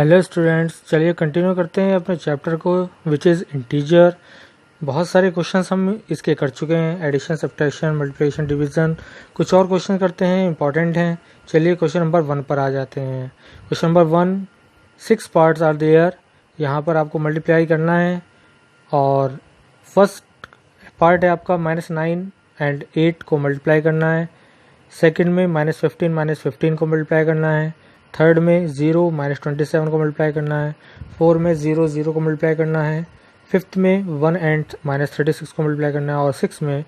Hello students, चलिए continue करते हैं अपने चैप्टर को विच इज़ इंटीजर। बहुत सारे क्वेश्चंस हम इसके कर चुके हैं, एडिशन, सब्ट्रैक्शन, मल्टीप्लिकेशन, डिवीज़न। कुछ और क्वेश्चन करते हैं, इंपॉर्टेंट हैं। चलिए क्वेश्चन नंबर 1 पर आ जाते हैं। Question number 1, 6 parts are there. यहाँ पर आपको मल्टीप्लाई करना है और फर्स्ट पार्ट है आपका -9 एंड 8 को मल्टीप्लाई करना है। सेकंड में -15 को मल्टीप्लाई करना है। थर्ड में 0 -27 को मल्टीप्लाई करना है। 4 में 0 0 को मल्टीप्लाई करना है। फिफ्थ में 1 एंड -36 को मल्टीप्लाई करना है। और 6 में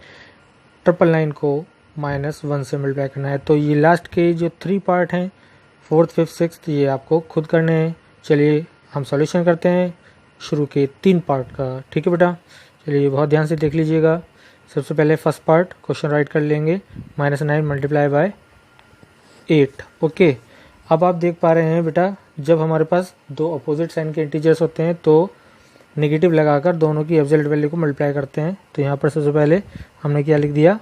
999 को -1 से मल्टीप्लाई करना है। तो ये लास्ट के जो 3 पार्ट हैं, 4th, 5th, 6th, ये आपको खुद करने हैं। चलिए हम सॉल्यूशन करते हैं शुरू के 3 पार्ट का। ठीक है बेटा, चलिए बहुत ध्यान से देख लीजिएगा। सबसे पहले फर्स्ट पार्ट क्वेश्चन राइट कर लेंगे, -9 मल्टीप्लाई बाय 8। ओके, अब आप देख पा रहे हैं बेटा, जब हमारे पास दो अपोजिट साइन के इंटीजर्स होते हैं तो नेगेटिव लगाकर दोनों की एब्सोल्यूट वैल्यू को मल्टीप्लाई करते हैं। तो यहाँ पर सबसे पहले हमने क्या लिख दिया,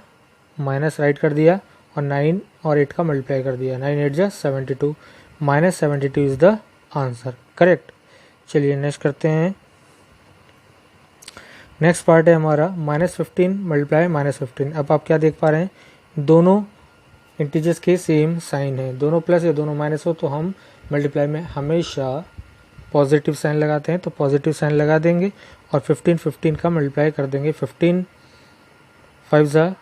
माइनस राइट कर दिया और 9 और 8 का मल्टीप्लाई कर दिया। 9 8 जा 72, -72 इज द आंसर, करेक्ट। चलिए नेक्स्ट करते हैं। नेक्स्ट पार्ट है हमारा -15 मल्टीप्लाई -15। अब आप क्या देख पा रहे हैं, दोनों इंटीजर्स के सेम साइन है, दोनों प्लस या दोनों माइनस हो तो हम मल्टीप्लाई में हमेशा पॉजिटिव साइन लगाते हैं। तो पॉजिटिव साइन लगा देंगे और 15 का मल्टीप्लाई कर देंगे। 15 5 जा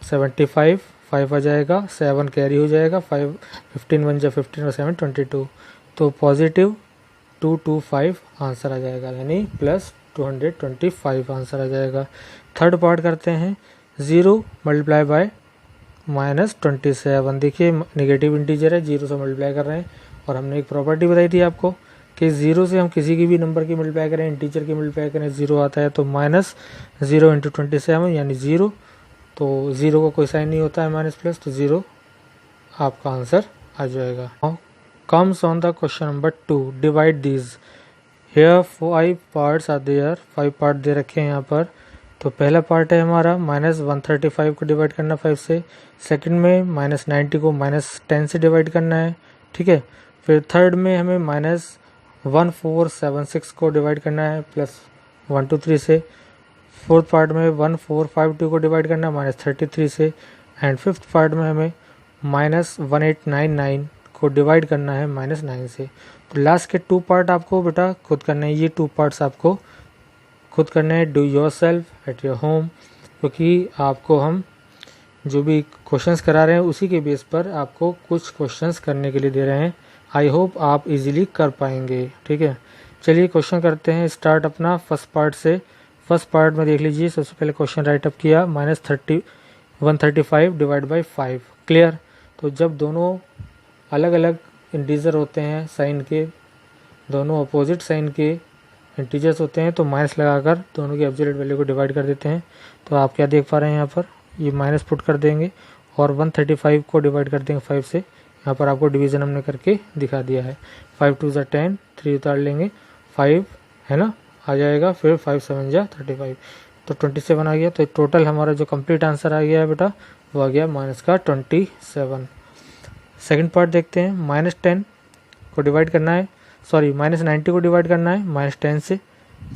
75, 5 आ जाएगा, 7 कैरी हो जाएगा, 5 15 1 जा 15 और 7 22। तो पॉजिटिव 225 आंसर आ जाएगा, यानी प्लस 225 आंसर आ जाएगा। थर्ड पार्ट करते हैं, 0 मल्टीप्लाई बाय -27। देखिए नेगेटिव इंटीजर है, 0 से मल्टीप्लाई कर रहे हैं और हमने एक प्रॉपर्टी बताई थी आपको कि 0 से हम किसी की भी नंबर की मल्टीप्लाई करें, इंटीजर की मल्टीप्लाई करें, 0 आता है। तो -0 × 27 यानी 0। तो 0 का कोई साइन नहीं होता है माइनस प्लस, तो 0 आपका आंसर आ जाएगा। Comes on the question number 2, divide these. Here 5 parts are there, 5 part दे रखे हैं यहाँ पर। तो पहला पार्ट है हमारा -135 को डिवाइड करना 5 से। सेकंड में -90 को -10 से डिवाइड करना है, ठीक है। फिर थर्ड में हमें -1476 को डिवाइड करना है +1 2 3 से। फोर्थ पार्ट में 1452 को डिवाइड करना है -33 से। एंड फिफ्थ पार्ट में हमें -1899 को डिवाइड करना है -9 से। तो लास्ट के 2 पार्ट आपको बेटा खुद करना है। ये 2 पार्ट्स आपको खुद करना है, do your self at your home, क्योंकि आपको हम जो भी क्वेश्चंस करा रहे हैं उसी के बेस पर आपको कुछ क्वेश्चंस करने के लिए दे रहे हैं। आई होप आप इजीली कर पाएंगे, ठीक है। चलिए क्वेश्चन करते हैं स्टार्ट अपना फर्स्ट पार्ट से। फर्स्ट पार्ट में देख लीजिए, सबसे पहले क्वेश्चन राइट अप किया, -135 डिवाइड बाई 5, क्लियर। तो जब दोनों अलग अलग इंटीजर होते हैं साइन के, दोनों अपोजिट साइन के इंटीजर्स होते हैं तो माइनस लगाकर दोनों की एब्सोल्यूट वैल्यू को डिवाइड कर देते हैं। तो आप क्या देख पा रहे हैं, यहाँ पर ये माइनस पुट कर देंगे और 135 को डिवाइड कर देंगे 5 से। यहाँ पर आपको डिवीजन हमने करके दिखा दिया है। 5 2 जा 10, 3 उतार लेंगे, 5 है ना आ जाएगा। फिर 5 7 जा 35, तो 27 आ गया। तो टोटल हमारा जो कंप्लीट आंसर आ गया है बेटा वो आ गया -27। सेकेंड पार्ट देखते हैं, -10 को डिवाइड करना है, सॉरी -90 को डिवाइड करना है -10 से।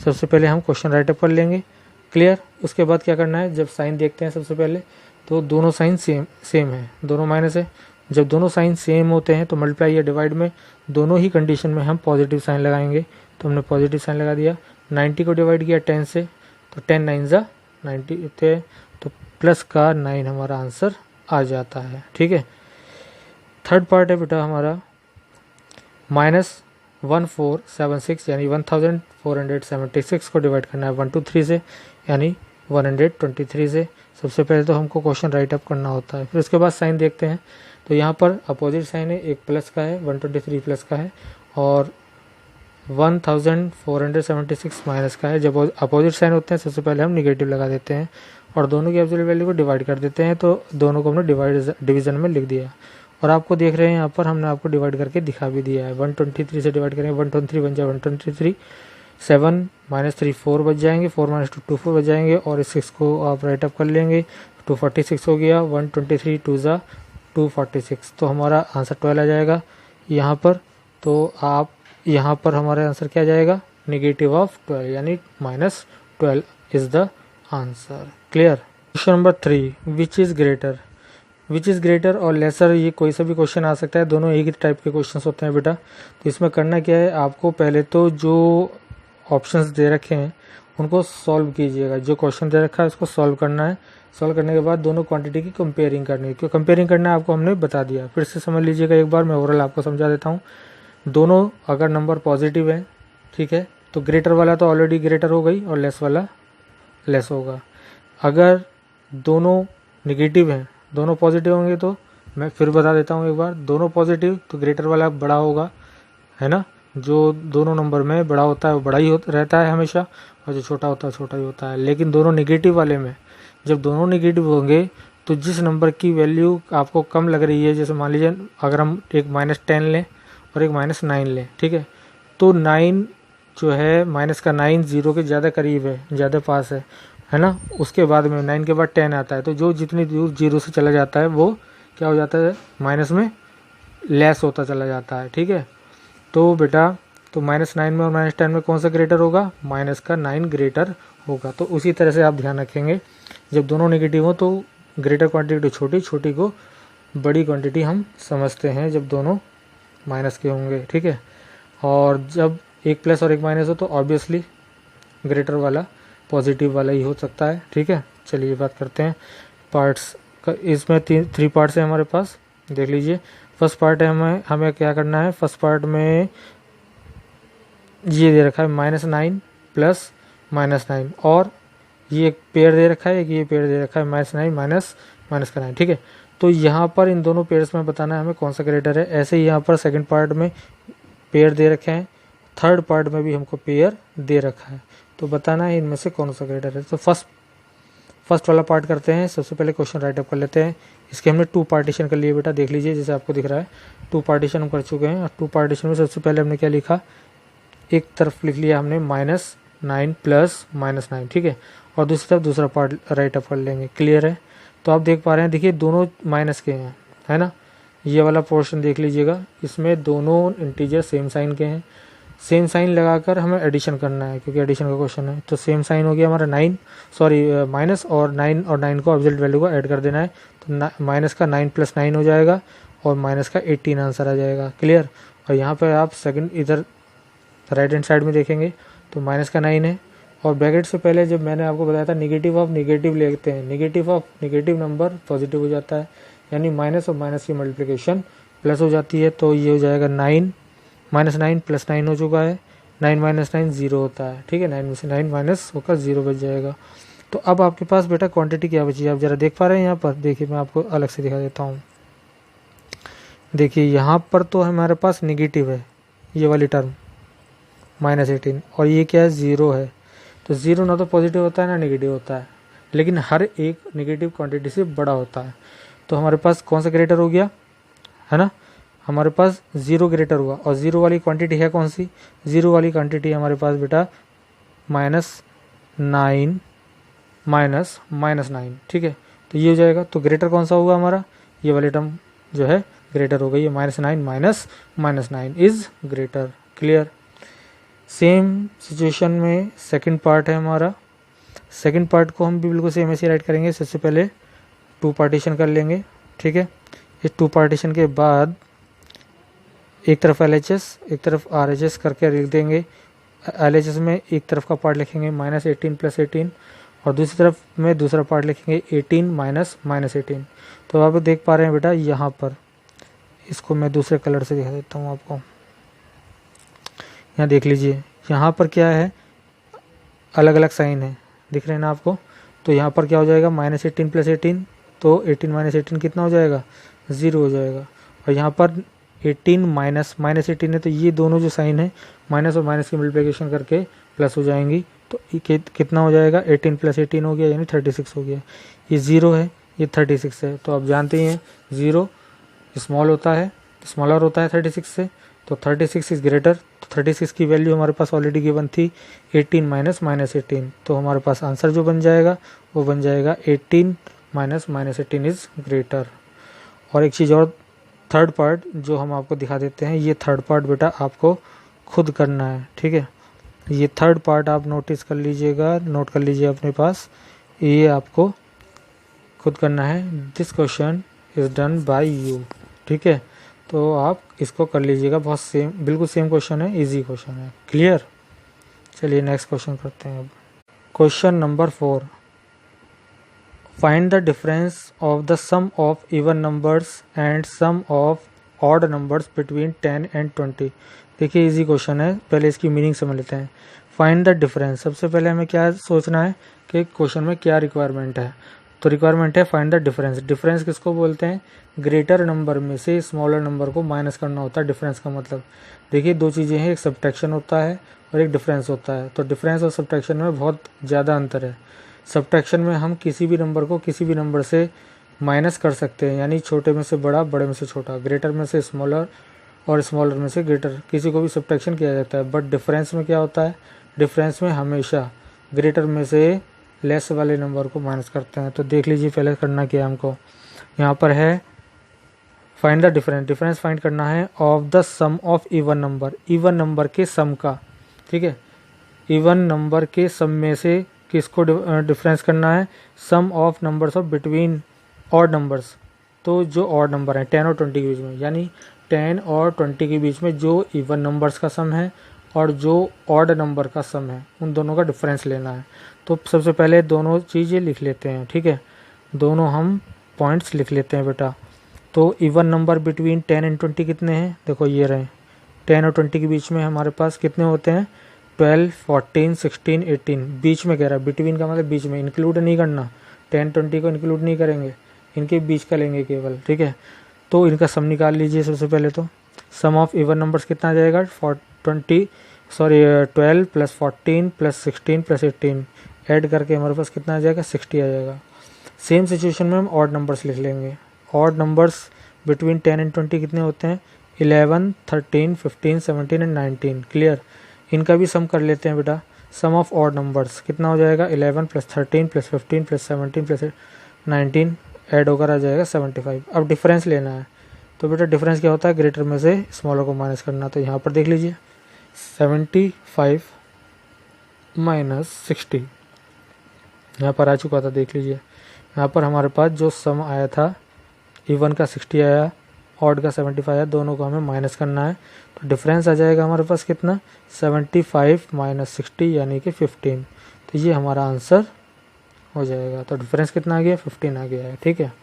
सबसे पहले हम क्वेश्चन राइटअप कर लेंगे, क्लियर। उसके बाद क्या करना है, जब साइन देखते हैं सबसे पहले तो दोनों साइन सेम है, दोनों माइनस है। जब दोनों साइन सेम होते हैं तो मल्टीप्लाई या डिवाइड में दोनों ही कंडीशन में हम पॉजिटिव साइन लगाएंगे। तो हमने पॉजिटिव साइन लगा दिया। 90 को डिवाइड किया 10 से, तो 10 9 जा 90 थे, तो प्लस का 9 हमारा आंसर आ जाता है, ठीक है। थर्ड पार्ट है बेटा हमारा -1476 यानी 1476 को डिवाइड करना है 1 2 3 से, यानी 123 से। सबसे पहले तो हमको क्वेश्चन राइट अप करना होता है, फिर उसके बाद साइन देखते हैं। तो यहाँ पर अपोजिट साइन है, एक प्लस का है, 123 प्लस का है और 1476 माइनस का है। जब अपोजिट साइन होते हैं सबसे पहले हम निगेटिव लगा देते हैं और दोनों की एब्सोल्यूट वैल्यू को डिवाइड कर देते हैं। तो दोनों को हमने डिवीजन में लिख दिया और आपको देख रहे हैं यहाँ पर हमने आपको डिवाइड करके दिखा भी दिया है। 123 से डिवाइड करेंगे, 123 बन जाए 123, 7 -3 4 बच जाएंगे, 4 -2 2 4 बच जाएंगे और इस 6 को आप राइट अप कर लेंगे। 246 हो गया, 123 2 जा 246, तो हमारा आंसर 12 आ जाएगा यहाँ पर। तो आप यहाँ पर हमारा आंसर क्या जाएगा, नेगेटिव ऑफ 12 यानी -12 is the answer. Clear. Question number 3, which is greater. Which is greater और लेसर, ये कोई सा भी क्वेश्चन आ सकता है, दोनों एक ही टाइप के क्वेश्चन होते हैं बेटा। तो इसमें करना क्या है, आपको पहले तो जो ऑप्शंस दे रखे हैं उनको सॉल्व कीजिएगा। जो क्वेश्चन दे रखा है उसको सॉल्व करना है। सॉल्व करने के बाद दोनों क्वांटिटी की कंपेयरिंग करनी है। क्यों कंपेयरिंग करना है आपको हमने बता दिया, फिर से समझ लीजिएगा एक बार, मैं ओवरऑल आपको समझा देता हूँ। दोनों अगर नंबर पॉजिटिव है, ठीक है, तो ग्रेटर वाला तो ऑलरेडी ग्रेटर हो गई और लेस वाला लेस होगा। अगर दोनों निगेटिव हैं, दोनों पॉजिटिव होंगे, तो मैं फिर बता देता हूँ एक बार, दोनों पॉजिटिव तो ग्रेटर वाला बड़ा होगा, है ना। जो दोनों नंबर में बड़ा होता है वो बड़ा ही रहता है हमेशा, और जो छोटा होता है छोटा ही होता है। लेकिन दोनों निगेटिव वाले में जब दोनों निगेटिव होंगे तो जिस नंबर की वैल्यू आपको कम लग रही है, जैसे मान लीजिए अगर हम एक -10 लें और एक -9 लें, ठीक है, तो 9 जो है -9 0 के ज़्यादा करीब है, ज़्यादा पास है ना। उसके बाद में 9 के बाद 10 आता है, तो जो जितनी दूर 0 से चला जाता है वो क्या हो जाता है, माइनस में लेस होता चला जाता है, ठीक है। तो बेटा तो -9 में और -10 में कौन सा ग्रेटर होगा, -9 ग्रेटर होगा। तो उसी तरह से आप ध्यान रखेंगे, जब दोनों नेगेटिव हो तो ग्रेटर क्वांटिटी छोटी, छोटी को बड़ी क्वांटिटी हम समझते हैं जब दोनों माइनस के होंगे, ठीक है। और जब एक प्लस और एक माइनस हो तो ऑब्वियसली ग्रेटर वाला पॉजिटिव वाला ही हो सकता है, ठीक है। चलिए बात करते हैं पार्ट्स का। इसमें 3 पार्ट्स हैं हमारे पास, देख लीजिए। फर्स्ट पार्ट है हमें क्या करना है, फर्स्ट पार्ट में ये दे रखा है -9 प्लस -9, और ये एक पेयर दे रखा है, एक ये पेयर दे रखा है -9 माइनस का 9, ठीक है। तो यहाँ पर इन दोनों पेयर्स में बताना है हमें कौन सा ग्रेटर है। ऐसे ही यहाँ पर सेकंड पार्ट में पेयर दे रखे हैं, थर्ड पार्ट में भी हमको पेयर दे रखा है, तो बताना है इनमें से कौन सा ग्रेटर है। तो फर्स्ट वाला पार्ट करते हैं। सबसे पहले क्वेश्चन राइट अप कर लेते हैं। इसके हमने 2 पार्टीशन कर लिए बेटा, देख लीजिए जैसे आपको दिख रहा है 2 पार्टीशन हम कर चुके हैं। और 2 पार्टीशन में सबसे पहले हमने क्या लिखा, एक तरफ लिख लिया हमने -9 प्लस -9, ठीक है, और दूसरी तरफ दूसरा पार्ट राइट अप कर लेंगे। क्लियर है। तो आप देख पा रहे हैं, देखिए दोनों माइनस के हैं, है ना। ये वाला पोर्शन देख लीजिएगा, इसमें दोनों इंटीजर सेम साइन के हैं। सेम साइन लगाकर हमें एडिशन करना है क्योंकि एडिशन का क्वेश्चन है। तो सेम साइन हो गया हमारा माइनस, और 9 को ऑब्जेक्ट वैल्यू को ऐड कर देना है। तो माइनस का 9 + 9 हो जाएगा और माइनस का 18 आंसर आ जाएगा। क्लियर। और यहाँ पर आप सेकंड इधर राइट हैंड साइड में देखेंगे तो माइनस का 9 है, और ब्रैकेट से पहले जब मैंने आपको बताया था नेगेटिव ऑफ नेगेटिव लेते हैं, negative of negative number positive हो जाता है, यानी माइनस और माइनस की मल्टीप्लिकेशन प्लस हो जाती है। तो ये हो जाएगा -9 + 9 हो चुका है, 9 - 9 0 होता है, ठीक है। 9 में से 9 माइनस होकर 0 बच जाएगा। तो अब आपके पास बेटा क्वांटिटी क्या बची है, आप जरा देख पा रहे हैं यहाँ पर, देखिए मैं आपको अलग से दिखा देता हूँ। देखिए यहाँ पर तो हमारे पास निगेटिव है ये वाली टर्म -18, और ये क्या है 0 है। तो 0 ना तो पॉजिटिव होता है ना नेगेटिव होता है, लेकिन हर एक नेगेटिव क्वांटिटी से बड़ा होता है। तो हमारे पास कौन सा ग्रेटर हो गया, है ना, हमारे पास 0 ग्रेटर हुआ। और 0 वाली क्वांटिटी है कौन सी, 0 वाली क्वांटिटी हमारे पास बेटा -9 -9, ठीक है। तो ये हो जाएगा। तो ग्रेटर कौन सा होगा हमारा, ये वाली टर्म जो है ग्रेटर हो गई है, -9 -9 is greater. Clear. Same situation में सेकंड पार्ट है हमारा। सेकंड पार्ट को हम भी बिल्कुल सेम ऐसे राइट करेंगे। सबसे पहले 2 पार्टीशन कर लेंगे, ठीक है। इस 2 पार्टीशन के बाद एक तरफ LHS एक तरफ RHS करके लिख देंगे। LHS में एक तरफ का पार्ट लिखेंगे -18 + 18, और दूसरी तरफ में दूसरा पार्ट लिखेंगे 18 - -18। तो आप देख पा रहे हैं बेटा यहाँ पर, इसको मैं दूसरे कलर से दिखा देता हूँ आपको। यहाँ देख लीजिए, यहाँ पर क्या है, अलग अलग साइन है, दिख रहे हैं ना आपको। तो यहाँ पर क्या हो जाएगा, -18 + 18, तो 18 - 18 कितना हो जाएगा, 0 हो जाएगा। और यहाँ पर 18 -18 है, तो ये दोनों जो साइन है माइनस और माइनस की मल्टीप्लिकेशन करके प्लस हो जाएंगी। तो कितना हो जाएगा, 18 + 18 हो गया, यानी 36 हो गया। ये 0 है, ये 36 है। तो आप जानते ही हैं 0 स्मॉल होता है, स्मॉलर होता है 36 से, तो 36 इज ग्रेटर। तो 36 की वैल्यू हमारे पास ऑलरेडी गिवन थी 18 - -18, तो हमारे पास आंसर जो बन जाएगा वो बन जाएगा 18 - -18 इज ग्रेटर। और एक चीज़ और, थर्ड पार्ट जो हम आपको दिखा देते हैं, ये थर्ड पार्ट बेटा आपको खुद करना है, ठीक है। ये थर्ड पार्ट आप नोटिस कर लीजिएगा, नोट कर लीजिए अपने पास, ये आपको खुद करना है। This question is done by you, ठीक है। तो आप इसको कर लीजिएगा, बहुत सेम, बिल्कुल सेम क्वेश्चन है, इजी क्वेश्चन है, क्लियर। चलिए नेक्स्ट क्वेश्चन करते हैं अब। Question number 4, find the difference of the sum of even numbers and sum of odd numbers between 10 and 20। देखिए इजी क्वेश्चन है, पहले इसकी मीनिंग समझ लेते हैं। फाइंड द डिफरेंस, सबसे पहले हमें क्या सोचना है कि क्वेश्चन में क्या रिक्वायरमेंट है। तो रिक्वायरमेंट है फाइंड द डिफरेंस। डिफरेंस किसको बोलते हैं? ग्रेटर नंबर में से स्मॉलर नंबर को माइनस करना होता है डिफरेंस का मतलब। देखिए दो चीज़ें हैं, एक सब्ट्रैक्शन होता है और एक डिफरेंस होता है। तो डिफरेंस और सब्ट्रैक्शन में बहुत ज़्यादा अंतर है। सब्ट्रैक्शन में हम किसी भी नंबर को किसी भी नंबर से माइनस कर सकते हैं, यानी छोटे में से बड़ा, बड़े में से छोटा, ग्रेटर में से स्मॉलर और स्मॉलर में से ग्रेटर, किसी को भी सब्ट्रैक्शन किया जाता है। बट डिफरेंस में क्या होता है? डिफरेंस में हमेशा ग्रेटर में से लेस वाले नंबर को माइनस करते हैं। तो देख लीजिए पहले करना क्या है हमको। यहाँ पर है find the difference, difference find करना है of the sum of even number, even number के सम का, ठीक है। इवन नंबर के सम में से किसको डिफरेंस करना है? Sum of numbers of between odd numbers. तो जो ऑड नंबर है 10 और 20 के बीच में, यानी 10 और 20 के बीच में जो इवन नंबर्स का सम है और जो ऑड नंबर का सम है, उन दोनों का डिफरेंस लेना है। तो सबसे पहले दोनों चीज़ें लिख लेते हैं, ठीक है। दोनों हम पॉइंट्स लिख लेते हैं बेटा। तो इवन नंबर बिटवीन 10 एंड 20 कितने हैं? देखो ये रहे, 10 और 20 के बीच में हमारे पास कितने होते हैं? 12, 14, 16, 18। बीच में कह रहा है, बिटवीन का मतलब बीच में, इंक्लूड नहीं करना, 10, 20 को इंक्लूड नहीं करेंगे, इनके बीच का लेंगे केवल, ठीक है। तो इनका सम निकाल लीजिए सबसे पहले। तो सम ऑफ इवन नंबर्स कितना आ जाएगा? 12 प्लस 14 प्लस 16 प्लस 18 ऐड करके हमारे पास कितना आ जाएगा? 60 आ जाएगा। सेम सिचुएशन में हम ऑड नंबर्स लिख लेंगे। ऑड नंबर्स बिटवीन 10 एंड 20 कितने होते हैं? 11, 13, 15, 17 एंड 19, क्लियर। इनका भी सम कर लेते हैं बेटा। सम ऑफ ऑड नंबर्स कितना हो जाएगा? 11 plus 13 plus 15 plus 17 plus 19 add होकर आ जाएगा 75। अब डिफरेंस लेना है। तो बेटा डिफरेंस क्या होता है? ग्रेटर में से स्मॉलर को माइनस करना। तो यहाँ पर देख लीजिए 75 माइनस 60 यहाँ पर आ चुका था, देख लीजिए। यहाँ पर हमारे पास जो सम आया था, इवन का 60 आया, ऑड का 75 आया, दोनों को हमें माइनस करना है। तो डिफरेंस आ जाएगा हमारे पास कितना? 75 माइनस 60 यानी कि 15। तो ये हमारा आंसर हो जाएगा। तो डिफरेंस कितना आ गया? 15 आ गया है, ठीक है।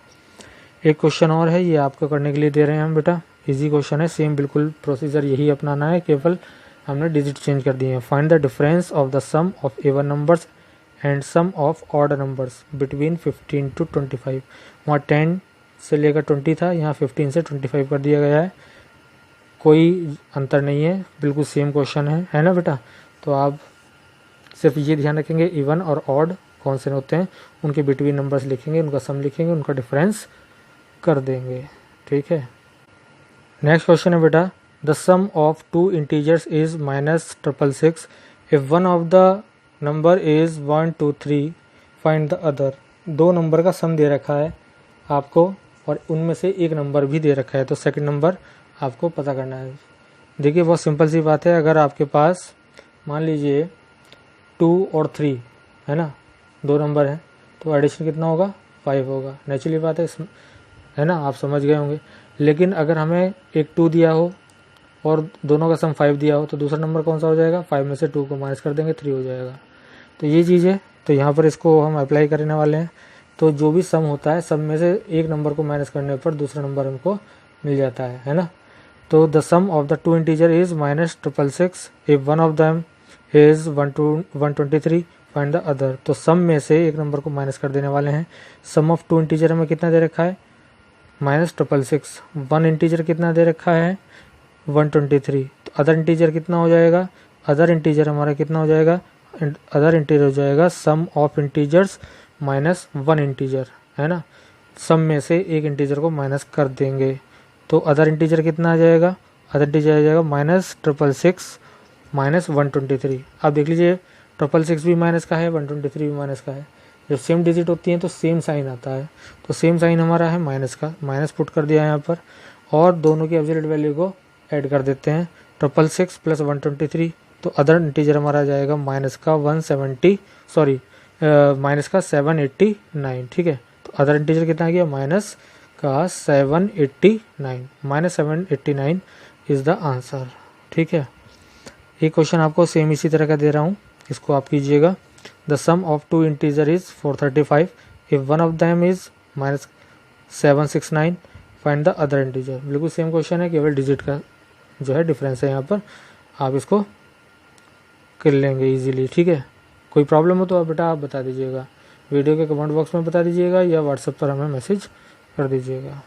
एक क्वेश्चन और है, ये आपको करने के लिए दे रहे हैं हम बेटा, इजी क्वेश्चन है, सेम बिल्कुल प्रोसीजर यही अपनाना है, केवल हमने डिजिट चेंज कर दिए हैं। Find the difference of the sum of even numbers and sum of odd numbers between 15 to 25। वहाँ 10 से लेकर 20 था, यहाँ 15 से 25 कर दिया गया है, कोई अंतर नहीं है, बिल्कुल सेम क्वेश्चन है ना बेटा। तो आप सिर्फ ये ध्यान रखेंगे, इवन और ऑड कौन से होते हैं, उनके बिटवीन नंबर्स लिखेंगे, उनका सम लिखेंगे, उनका डिफरेंस कर देंगे, ठीक है। नेक्स्ट क्वेश्चन है बेटा, the sum of two integers is -666 if one of the number is 1, 2, 3 find the other. दो नंबर का सम दे रखा है आपको और उनमें से एक नंबर भी दे रखा है, तो सेकंड नंबर आपको पता करना है। देखिए बहुत सिंपल सी बात है, अगर आपके पास मान लीजिए 2 और 3 है ना, दो नंबर हैं, तो एडिशन कितना होगा? 5 होगा, नेचुरली बात है ना, आप समझ गए होंगे। लेकिन अगर हमें एक 2 दिया हो और दोनों का सम 5 दिया हो, तो दूसरा नंबर कौन सा हो जाएगा? 5 में से 2 को माइनस कर देंगे, 3 हो जाएगा। तो ये चीज़ है, तो यहाँ पर इसको हम अप्लाई करने वाले हैं। तो जो भी सम होता है, सम में से एक नंबर को माइनस करने पर दूसरा नंबर हमको मिल जाता है ना। तो the sum of the two integer is -666 if one of them is 123 find the other. तो सम में से एक नंबर को माइनस कर देने वाले हैं। सम ऑफ टू इंटीजर हमें कितना दे रखा है? -666। वन इंटीजर कितना दे रखा है? 123। तो अदर इंटीजर कितना हो जाएगा? अदर इंटीजर हमारा कितना हो जाएगा? अदर इंटीजर हो जाएगा सम ऑफ इंटीजर्स -1 इंटीजर, है ना। सम में से एक इंटीजर को माइनस कर देंगे, तो अदर इंटीजर कितना आ जाएगा? अदर इंटीजर आ जाएगा -666 -123। आप देख लीजिए 666 भी माइनस का है, 123 भी माइनस का है। जब सेम डिजिट होती हैं तो सेम साइन आता है, तो सेम साइन हमारा है माइनस का, माइनस पुट कर दिया है यहाँ पर, और दोनों की एब्सोल्यूट वैल्यू को ऐड कर देते हैं। 666 प्लस 123, तो अदर इंटीजर हमारा आ जाएगा माइनस का 789, ठीक है। तो अदर इंटीजर कितना आ गया, माइनस का 789, -789 इज़ द आंसर, ठीक है। एक क्वेश्चन आपको सेम इसी तरह का दे रहा हूँ, इसको आप कीजिएगा। The sum of two integer is 435, if one of them is -769, find the other integer. बिल्कुल सेम क्वेश्चन है, केवल डिजिट का जो है डिफरेंस है यहाँ पर, आप इसको कर लेंगे इजीली, ठीक है। कोई प्रॉब्लम हो तो बेटा आप बता दीजिएगा, वीडियो के कमेंट बॉक्स में बता दीजिएगा या व्हाट्सएप पर हमें मैसेज कर दीजिएगा।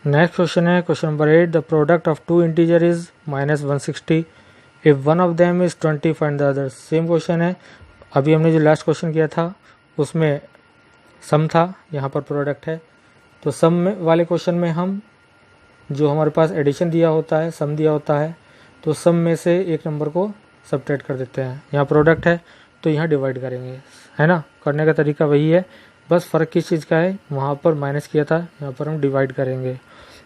नेक्स्ट क्वेश्चन है question number 8, the product of two integer is -160, if one of them is 20, find the other. Same question है, अभी हमने जो लास्ट क्वेश्चन किया था उसमें सम था, यहाँ पर प्रोडक्ट है। तो सम में वाले क्वेश्चन में हम जो हमारे पास एडिशन दिया होता है, सम दिया होता है, तो सम में से एक नंबर को सबट्रैक्ट कर देते हैं। यहाँ प्रोडक्ट है तो यहाँ डिवाइड करेंगे, है ना। करने का तरीका वही है, बस फ़र्क किस चीज़ का है, वहाँ पर माइनस किया था, यहाँ पर हम डिवाइड करेंगे।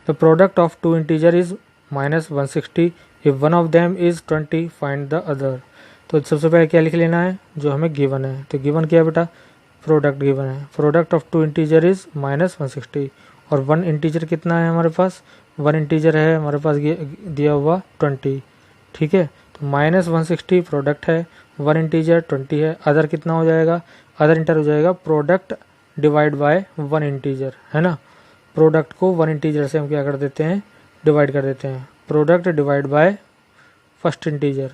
The product of two integer is -160, if one of them is 20, find the other. तो सबसे पहले क्या लिख लेना है, जो हमें गिवन है। तो गिवन क्या है बेटा, प्रोडक्ट गिवन है। Product of two integer is -160, और वन इंटीजर कितना है हमारे पास, वन इंटीजर है हमारे पास दिया हुआ 20, ठीक है। तो -160 प्रोडक्ट है, वन इंटीजर 20 है, अदर कितना हो जाएगा, अदर इंटर हो जाएगा product divide by one integer, है ना। प्रोडक्ट को वन इंटीजर से हम क्या कर देते हैं, डिवाइड कर देते हैं। Product divide by first integer,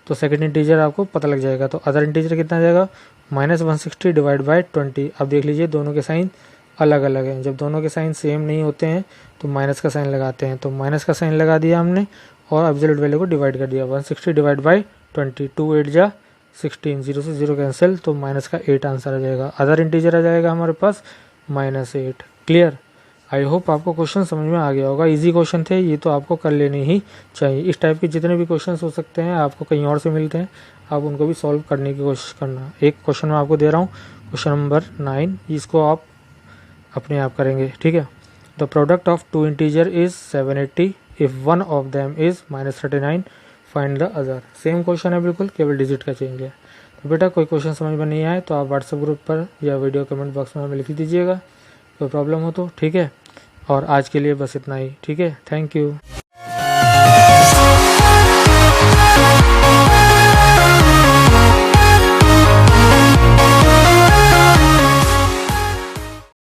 तो सेकंड इंटीजर आपको पता लग जाएगा। तो अदर इंटीजर कितना आ जाएगा, -160 डिवाइड बाय 20। अब देख लीजिए दोनों के साइन अलग अलग हैं, जब दोनों के साइन सेम नहीं होते हैं तो माइनस का साइन लगाते हैं। तो माइनस का साइन लगा दिया हमने और एब्सोल्यूट वैल्यू को डिवाइड कर दिया। 160 डिवाइड बाई 20, 2 8 जा 16, 0 से 0 कैंसिल, तो माइनस का 8 आंसर आ जाएगा। अदर इंटीजर आ जाएगा हमारे पास -8। क्लियर, आई होप आपको क्वेश्चन समझ में आ गया होगा। इजी क्वेश्चन थे ये, तो आपको कर लेने ही चाहिए। इस टाइप के जितने भी क्वेश्चन हो सकते हैं आपको कहीं और से मिलते हैं, आप उनको भी सॉल्व करने की कोशिश करना। एक क्वेश्चन मैं आपको दे रहा हूँ, क्वेश्चन नंबर 9, इसको आप अपने आप करेंगे, ठीक है। The product of two integer is 780, if one of them is -39, find the other. Same question है बिल्कुल, केवल डिजिट का चेंज है। तो बेटा कोई क्वेश्चन समझ में नहीं आए तो आप व्हाट्सएप ग्रुप पर या वीडियो कमेंट बॉक्स में हमें लिख दीजिएगा, कोई प्रॉब्लम हो तो, ठीक है। और आज के लिए बस इतना ही, ठीक है। Thank you.